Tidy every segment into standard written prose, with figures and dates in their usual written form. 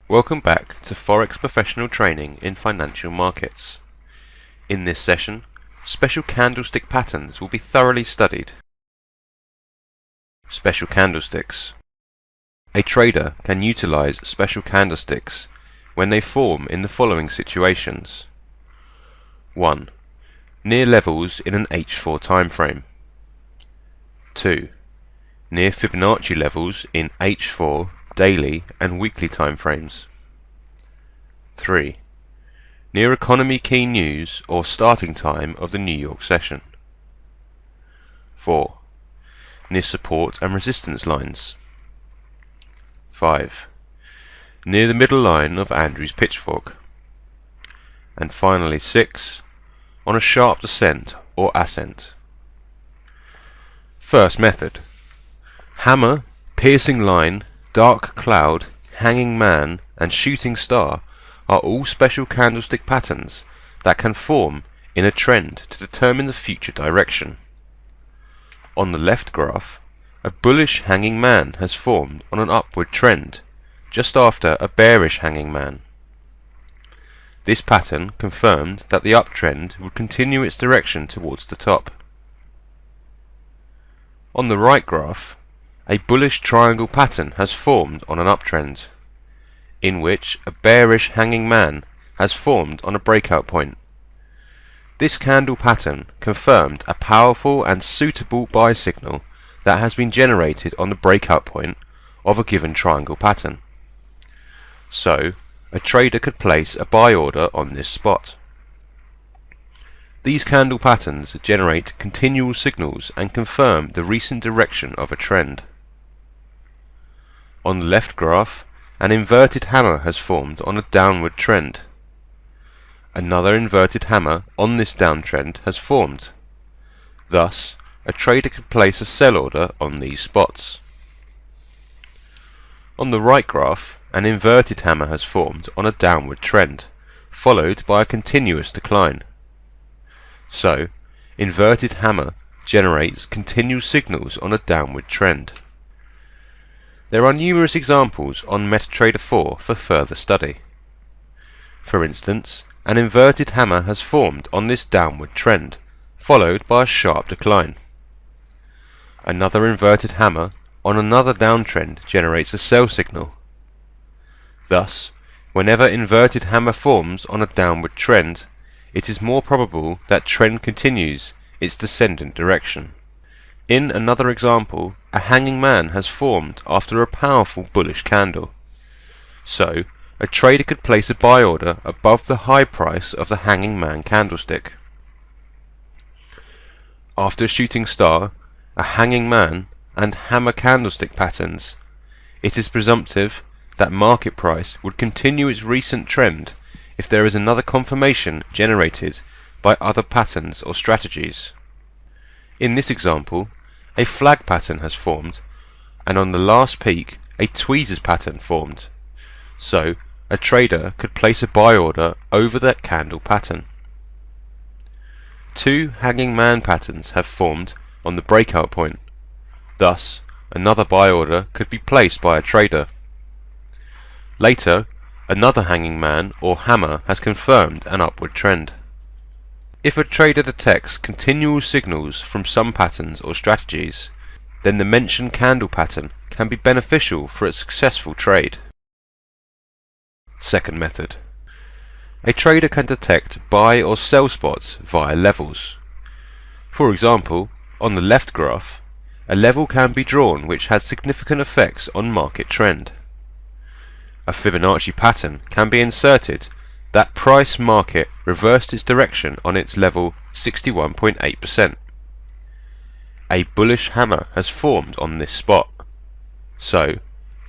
Welcome back to Forex Professional Training in Financial Markets. In this session, special candlestick patterns will be thoroughly studied. Special candlesticks. A trader can utilize special candlesticks when they form in the following situations. 1. Near levels in an H4 time frame. 2. Near Fibonacci levels in H4 daily and weekly time frames. 3. Near economy key news or starting time of the New York session. 4. Near support and resistance lines. 5. Near the middle line of Andrew's pitchfork. And finally 6. On a sharp descent or ascent. First method. Hammer, piercing line, dark cloud, hanging man and shooting star are all special candlestick patterns that can form in a trend to determine the future direction. On the left graph, a bullish hanging man has formed on an upward trend just after a bearish hanging man. This pattern confirmed that the uptrend would continue its direction towards the top. On the right graph, a bullish triangle pattern has formed on an uptrend, in which a bearish hanging man has formed on a breakout point. This candle pattern confirmed a powerful and suitable buy signal that has been generated on the breakout point of a given triangle pattern. So, a trader could place a buy order on this spot. These candle patterns generate continual signals and confirm the recent direction of a trend. On the left graph, an inverted hammer has formed on a downward trend. Another inverted hammer on this downtrend has formed. Thus, a trader could place a sell order on these spots. On the right graph, an inverted hammer has formed on a downward trend, followed by a continuous decline. So, inverted hammer generates continual signals on a downward trend. There are numerous examples on MetaTrader 4 for further study. For instance, an inverted hammer has formed on this downward trend, followed by a sharp decline. Another inverted hammer on another downtrend generates a sell signal. Thus, whenever inverted hammer forms on a downward trend, it is more probable that trend continues its descendant direction. In another example, a hanging man has formed after a powerful bullish candle. So, a trader could place a buy order above the high price of the hanging man candlestick. After a shooting star, a hanging man and hammer candlestick patterns, it is presumptive that market price would continue its recent trend if there is another confirmation generated by other patterns or strategies. In this example, a flag pattern has formed, and on the last peak a tweezers pattern formed. So, a trader could place a buy order over that candle pattern. Two hanging man patterns have formed on the breakout point. Thus, another buy order could be placed by a trader. Later, another hanging man or hammer has confirmed an upward trend. If a trader detects continual signals from some patterns or strategies, then the mentioned candle pattern can be beneficial for a successful trade. Second method. A trader can detect buy or sell spots via levels. For example, on the left graph, a level can be drawn which has significant effects on market trend. A Fibonacci pattern can be inserted that price market reversed its direction on its level 61.8%. A bullish hammer has formed on this spot. So,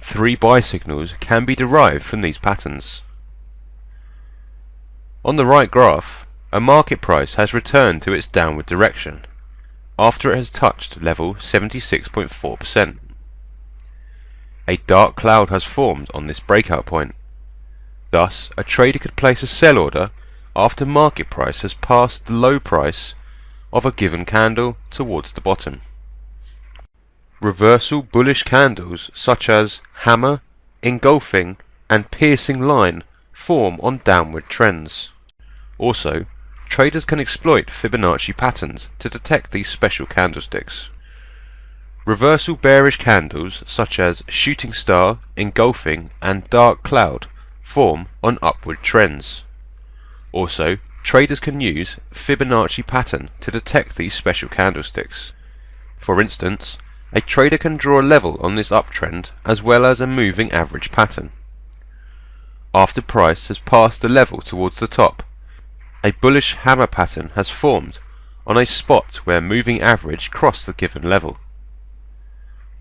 3 buy signals can be derived from these patterns. On the right graph, a market price has returned to its downward direction after it has touched level 76.4%. A dark cloud has formed on this breakout point. Thus, a trader could place a sell order after market price has passed the low price of a given candle towards the bottom. Reversal bullish candles such as hammer, engulfing, and piercing line form on downward trends. Also, traders can exploit Fibonacci patterns to detect these special candlesticks. Reversal bearish candles such as shooting star, engulfing and dark cloud form on upward trends. Also, traders can use Fibonacci pattern to detect these special candlesticks. For instance, a trader can draw a level on this uptrend as well as a moving average pattern. After price has passed the level towards the top, a bullish hammer pattern has formed on a spot where moving average crossed the given level.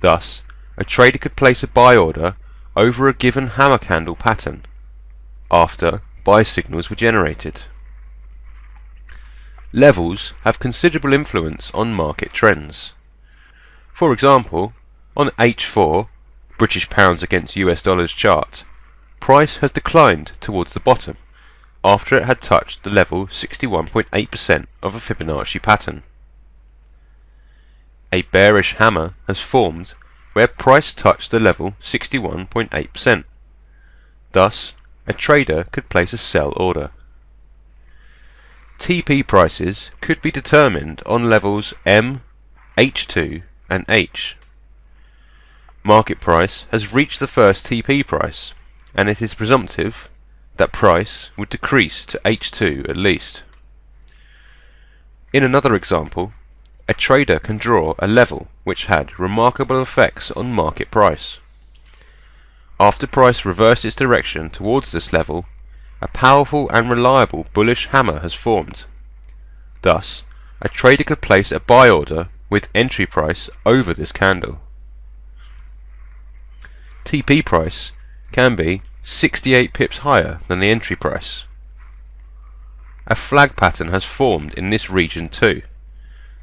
Thus, a trader could place a buy order over a given hammer candle pattern after buy signals were generated. Levels have considerable influence on market trends. For example, on H4, British pounds against US dollars chart, price has declined towards the bottom after it had touched the level 61.8% of a Fibonacci pattern. A bearish hammer has formed where price touched the level 61.8%. Thus, a trader could place a sell order. TP prices could be determined on levels M, H2 and H. Market price has reached the first TP price, and it is presumptive that price would decrease to H2 at least. In another example, a trader can draw a level which had remarkable effects on market price. After price reversed its direction towards this level, a powerful and reliable bullish hammer has formed. Thus, a trader could place a buy order with entry price over this candle. TP price can be 68 pips higher than the entry price. A flag pattern has formed in this region too.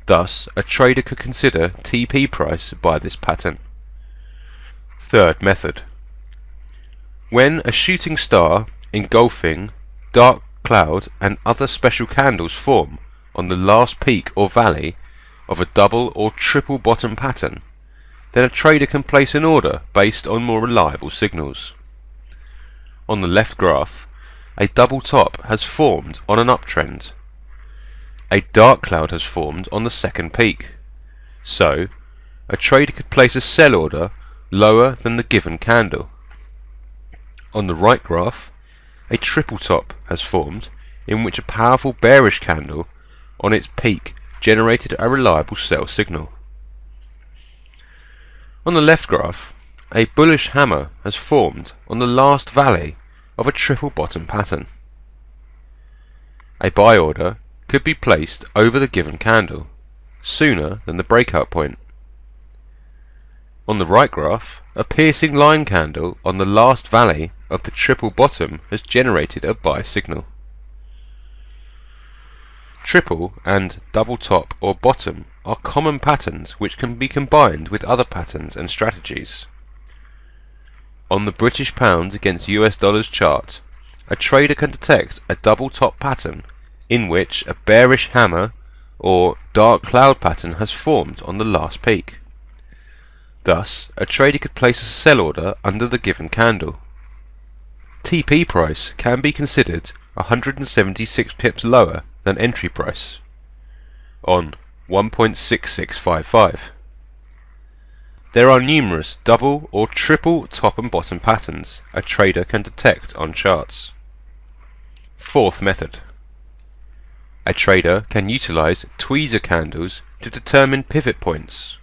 Thus, a trader could consider TP price by this pattern. Third method. When a shooting star, engulfing, dark cloud and other special candles form on the last peak or valley of a double or triple bottom pattern, then a trader can place an order based on more reliable signals. On the left graph, a double top has formed on an uptrend. A dark cloud has formed on the second peak. So, a trader could place a sell order lower than the given candle. On the right graph, a triple top has formed in which a powerful bearish candle on its peak generated a reliable sell signal. On the left graph, a bullish hammer has formed on the last valley of a triple bottom pattern. A buy order could be placed over the given candle sooner than the breakout point. On the right graph, a piercing line candle on the last valley of the triple bottom has generated a buy signal. Triple and double top or bottom are common patterns which can be combined with other patterns and strategies. On the British pounds against US dollars chart, a trader can detect a double top pattern in which a bearish hammer or dark cloud pattern has formed on the last peak. Thus, a trader could place a sell order under the given candle. TP price can be considered 176 pips lower than entry price on 1.6655. There are numerous double or triple top and bottom patterns a trader can detect on charts. Fourth method. A trader can utilize tweezer candles to determine pivot points.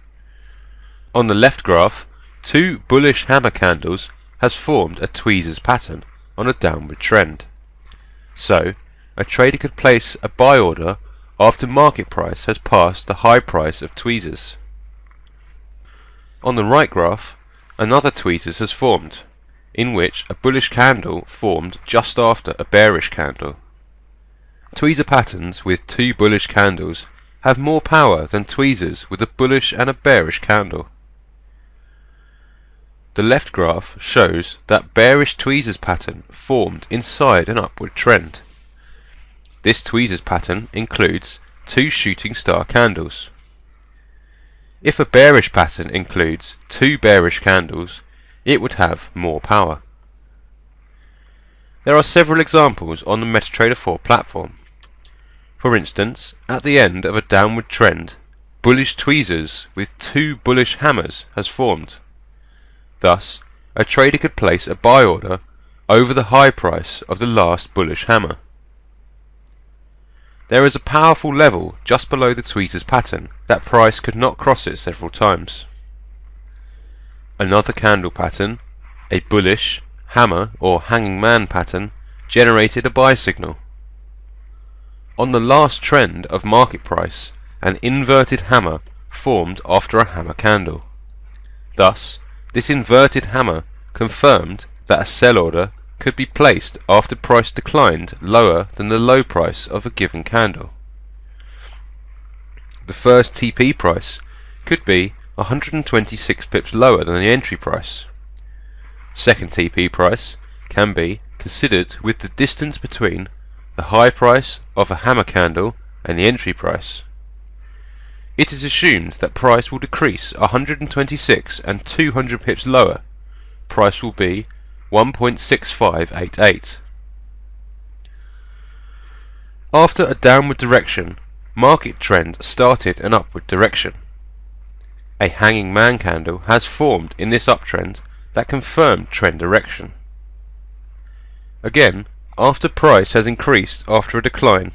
On the left graph, two bullish hammer candles has formed a tweezers pattern on a downward trend. So, a trader could place a buy order after market price has passed the high price of tweezers. On the right graph, another tweezers has formed, in which a bullish candle formed just after a bearish candle. Tweezer patterns with two bullish candles have more power than tweezers with a bullish and a bearish candle. The left graph shows that bearish tweezers pattern formed inside an upward trend. This tweezers pattern includes two shooting star candles. If a bearish pattern includes two bearish candles, it would have more power. There are several examples on the MetaTrader 4 platform. For instance, at the end of a downward trend, bullish tweezers with two bullish hammers has formed. Thus, a trader could place a buy order over the high price of the last bullish hammer. There is a powerful level just below the tweezers pattern that price could not cross it several times. Another candle pattern, a bullish hammer or hanging man pattern, generated a buy signal. On the last trend of market price, an inverted hammer formed after a hammer candle. Thus, this inverted hammer confirmed that a sell order could be placed after price declined lower than the low price of a given candle. The first TP price could be 126 pips lower than the entry price. Second TP price can be considered with the distance between the high price of a hammer candle and the entry price. It is assumed that price will decrease 126 and 200 pips lower. Price will be 1.6588. After a downward direction, market trend started an upward direction. A hanging man candle has formed in this uptrend that confirmed trend direction. Again, after price has increased after a decline,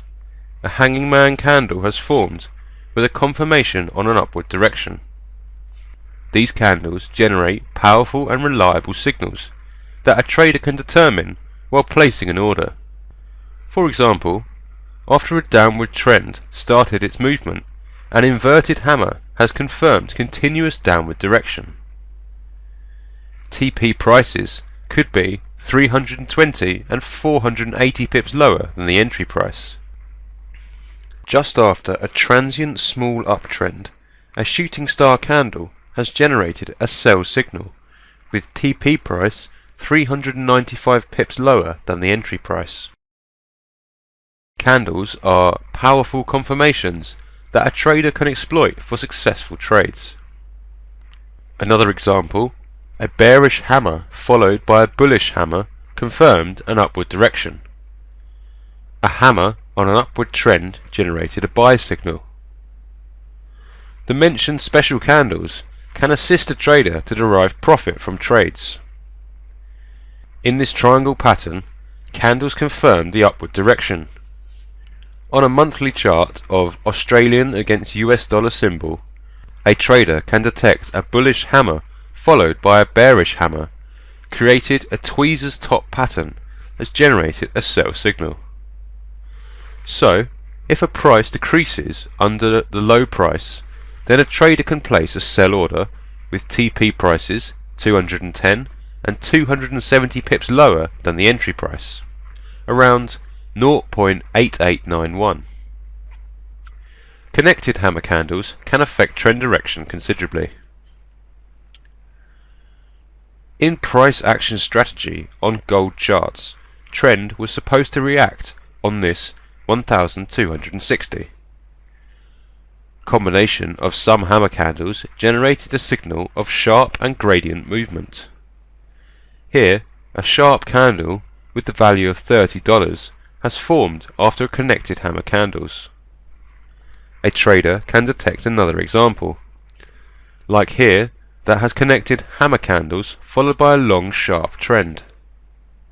a hanging man candle has formed with a confirmation on an upward direction. These candles generate powerful and reliable signals that a trader can determine while placing an order. For example, after a downward trend started its movement, an inverted hammer has confirmed continuous downward direction. TP prices could be 320 and 480 pips lower than the entry price. Just after a transient small uptrend, a shooting star candle has generated a sell signal, with TP price 395 pips lower than the entry price. Candles are powerful confirmations that a trader can exploit for successful trades. Another example, a bearish hammer followed by a bullish hammer confirmed an upward direction. A hammer on an upward trend generated a buy signal. The mentioned special candles can assist a trader to derive profit from trades. In this triangle pattern, candles confirm the upward direction. On a monthly chart of Australian against US dollar symbol, a trader can detect a bullish hammer followed by a bearish hammer, created a tweezers top pattern, has generated a sell signal. So, if a price decreases under the low price, then a trader can place a sell order with TP prices 210 and 270 pips lower than the entry price, around 0.8891. Connected hammer candles can affect trend direction considerably. In price action strategy on gold charts, trend was supposed to react on this 1260. Combination of some hammer candles generated a signal of sharp and gradient movement. Here, a sharp candle with the value of $30 has formed after a connected hammer candles. A trader can detect another example, like here, that has connected hammer candles followed by a long sharp trend.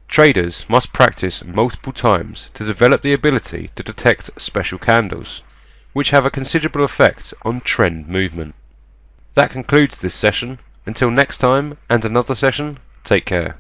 Traders must practice multiple times to develop the ability to detect special candles, which have a considerable effect on trend movement. That concludes this session. Until next time and another session, take care.